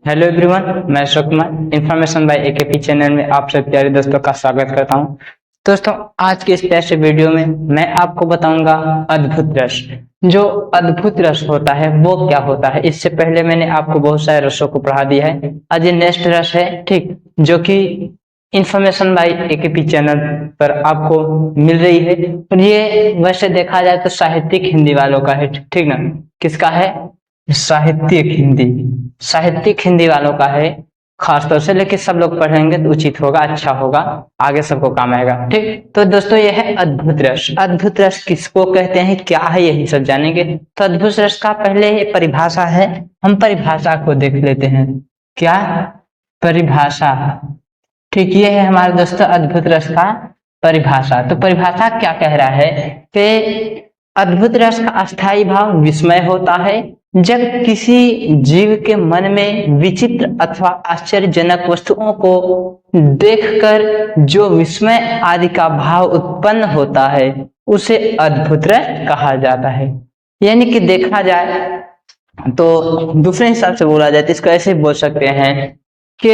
Hello everyone, मैं Ashok Kumar information bye AKP channel में आप सब प्यारे दोस्तों का स्वागत करता हूं। दोस्तों, आज के इस प्यारे वीडियो में मैं आपको बताऊंगा अद्भुत रस। जो अद्भुत रस होता है वो क्या होता है। इससे पहले मैंने आपको बहुत सारे रसों को पढ़ा दिया है। आज ये नेक्स्ट रस है, ठीक, जो कि इन्फॉर्मेशन बाय एकेपी चैनल पर आपको मिल रही है। और ये वैसे देखा जाए तो साहित्यिक हिंदी वालों का है, ठीक ना। किसका है? साहित्यिक हिंदी वालों का है खासतौर से। लेकिन सब लोग पढ़ेंगे तो उचित होगा, अच्छा होगा, आगे सबको काम आएगा। ठीक, तो दोस्तों ये है अद्भुत रस। अद्भुत रस किसको कहते हैं, क्या है, यही सब जानेंगे। तो अद्भुत रस का पहले ये परिभाषा है, हम परिभाषा को देख लेते हैं। क्या परिभाषा? ठीक, ये है हमारे दोस्तों अद्भुत रस का परिभाषा। तो परिभाषा क्या कह रहा है कि अद्भुत रस का अस्थायी भाव विस्मय होता है जब किसी जीव के मन में विचित्र अथवा आश्चर्यजनक वस्तुओं को देखकर जो विस्मय आदि का भाव उत्पन्न होता है उसे अद्भुत रस कहा जाता है। यानी कि देखा जाए तो दूसरे हिसाब से बोला जाए तो इसको ऐसे बोल सकते हैं कि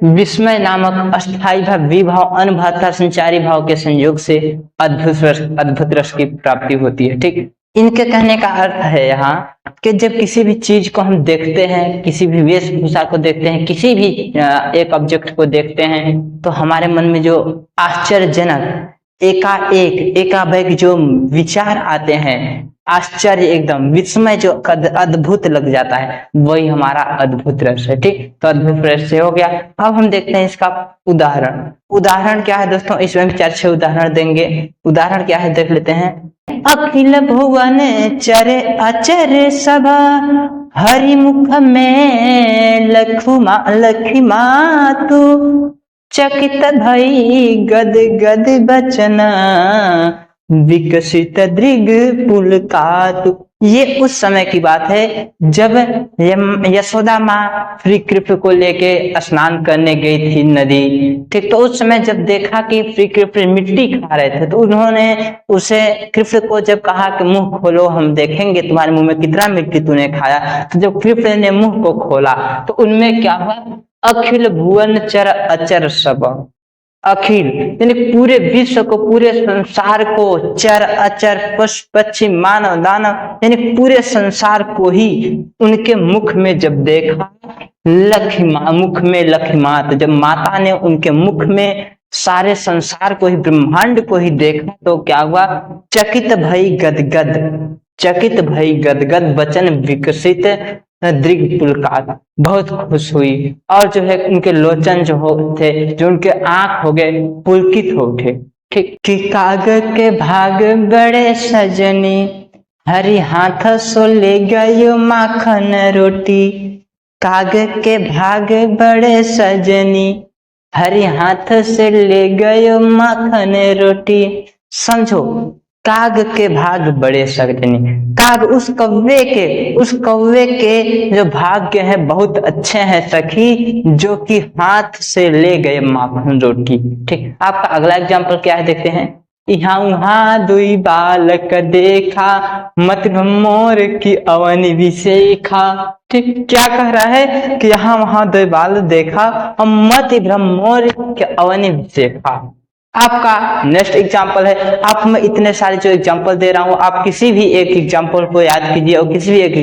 विस्मय नामक अस्थायी भाव, विभाव, अनुभवता, संचारी भाव के संयोग से अद्भुत रस की प्राप्ति होती है। ठीक, इनके कहने का अर्थ है यहाँ कि जब किसी भी चीज को हम देखते हैं, किसी भी वेशभूषा को देखते हैं, किसी भी एक ऑब्जेक्ट को देखते हैं, तो हमारे मन में जो आश्चर्यजनक एकाएक जो विचार आते हैं, आश्चर्य, एकदम विस्मय, जो अद्भुत लग जाता है, वही हमारा अद्भुत रस है। ठीक, तो अद्भुत रस से हो गया। अब हम देखते हैं इसका उदाहरण क्या है दोस्तों। इसमें भी 4-6 उदाहरण देंगे। उदाहरण क्या है देख लेते हैं। अखिल भुवन चरे अचर सभा, हरि मुख में लखिमा तू, चकित भई गद गद बचना, विकसित दृग पुलकातु। ये उस समय की बात है जब यशोदा माँ श्री कृष्ण को लेके स्नान करने गई थी नदी। ठीक, तो उस समय जब देखा कि श्री कृष्ण मिट्टी खा रहे थे तो उन्होंने उसे, कृष्ण को जब कहा कि मुंह खोलो, हम देखेंगे तुम्हारे मुंह में कितना मिट्टी तूने खाया। तो जब कृष्ण ने मुंह को खोला तो उनमें क्या हुआ? अखिल भुवन चर अचर सब। अखिल यानी पूरे विश्व को, पूरे संसार को, चर अचर, पशु पक्षी, मानव दानव, यानी पूरे संसार को ही उनके मुख में जब देखा, मुख में लखिमात, जब माता ने उनके मुख में सारे संसार को ही, ब्रह्मांड को ही देखा तो क्या हुआ? चकित भई गदगद वचन, विकसित दृग पुलकात, बहुत खुश हुई। और जो है उनके लोचन जो थे, जो उनके आंख हो गए, पुलकित हो उठे। ठीक, कि कागज के भाग बड़े सजनी, हरि हाथ सो ले गयो माखन रोटी। कागज के भाग बड़े सजनी, हरि हाथ से ले गयो माखन रोटी। समझो, काग के भाग बड़े सजनी, काग उस कौवे के जो भाग्य है बहुत अच्छे हैं सखी, जो कि हाथ से ले गए माखन रोटी। ठीक, आपका अगला एग्जाम्पल क्या है देखते हैं। यहाँ वहां दुई बालक देखा, मत मोर की अवनि विशेखा। ठीक, क्या कह रहा है कि यहाँ वहां दो बाल देखा और मत मोर की अवनि विशेखा। आपका नेक्स्ट एग्जाम्पल है। आप मैं इतने सारे जो एग्जाम्पल दे रहा हूं, आप किसी भी एक एग्जाम्पल को याद कीजिए और किसी भी एक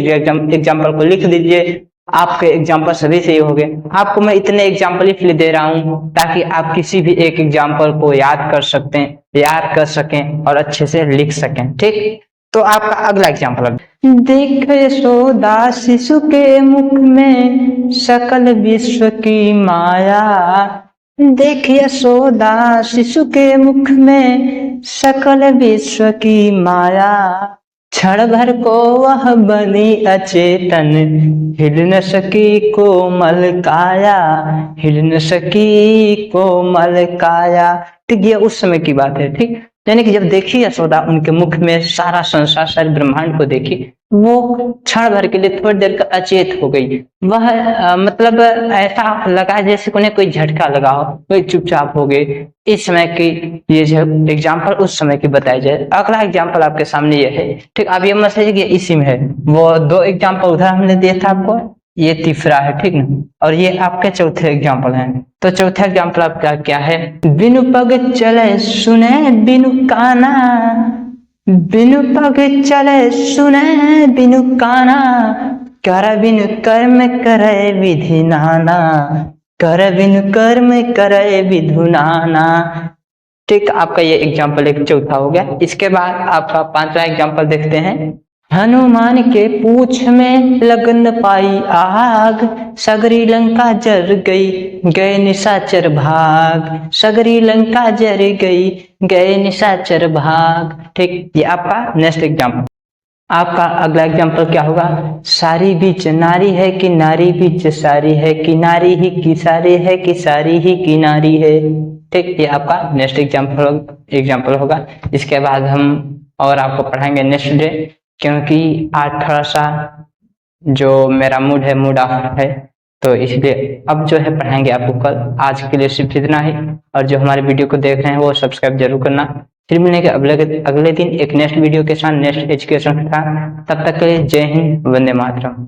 एग्जाम्पल को लिख दीजिए। आपके एग्जाम्पल सभी सही हो गए। आपको मैं इतने एग्जाम्पल इसलिए दे रहा हूं ताकि आप किसी भी एक एग्जाम्पल को याद कर सकें और अच्छे से लिख सकें। ठीक, तो आपका अगला एग्जाम्पल, देख यशोदा शिशु के मुख में सकल विश्व की माया। देख यशोदा शिशु के मुख में सकल विश्व की माया, क्षण भर को वह बनी अचेतन, हिल न सकी कोमल काया। ठीक, ये उस समय की बात है। ठीक, यानी कि जब देखी यशोदा उनके मुख में सारा संसार, सारे ब्रह्मांड को देखी, वो क्षण भर के लिए थोड़ी देर का अचेत हो गई। वह मतलब ऐसा लगा जैसे उन्हें कोई झटका लगा हो, कोई चुपचाप हो गए। इस समय की ये जो एग्जाम्पल उस समय की बताई जाए। अगला एग्जाम्पल आपके सामने ये है। ठीक, अब ये मैसेज कि इसी में है, वो 2 एग्जाम्पल उधर हमने दिया था आपको, ये तीसरा है, ठीक ना। और ये आपके चौथे एग्जाम्पल हैं। तो चौथा एग्जाम्पल आपका क्या है, बिनु पग चले सुने बिनु काना, बिनु पग चले सुने बिनु काना, कर बिनु कर्म करे विधि नाना, कर बिनु कर्म करे विधु नाना। ठीक, आपका ये एग्जाम्पल एक चौथा हो गया। इसके बाद आपका पांचवा एग्जाम्पल देखते हैं। हनुमान के पूछ में लगन पाई आग, सगरी लंका जर गई गए निशाचर भाग, सगरी लंका जर गई गए निशाचर भाग। ठीक, ये आपका नेक्स्ट एग्जाम्पल। आपका अगला एग्जाम्पल क्या होगा, सारी बीच नारी है कि नारी बीच सारी है कि नारी ही की सारी है कि सारी ही की नारी है। ठीक, ये आपका नेक्स्ट एग्जाम्पल होगा। इसके बाद हम और आपको पढ़ाएंगे नेक्स्ट डे, क्योंकि आज थोड़ा सा जो मेरा मूड ऑफ है, तो इसलिए अब जो है पढ़ाएंगे आपको कल। आज के लिए सिर्फ इतना ही, और जो हमारे वीडियो को देख रहे हैं वो सब्सक्राइब जरूर करना। फिर मिलेंगे अगले दिन एक नेक्स्ट वीडियो के साथ, नेक्स्ट एजुकेशन के साथ। तब तक के लिए जय हिंद, वंदे मातरम।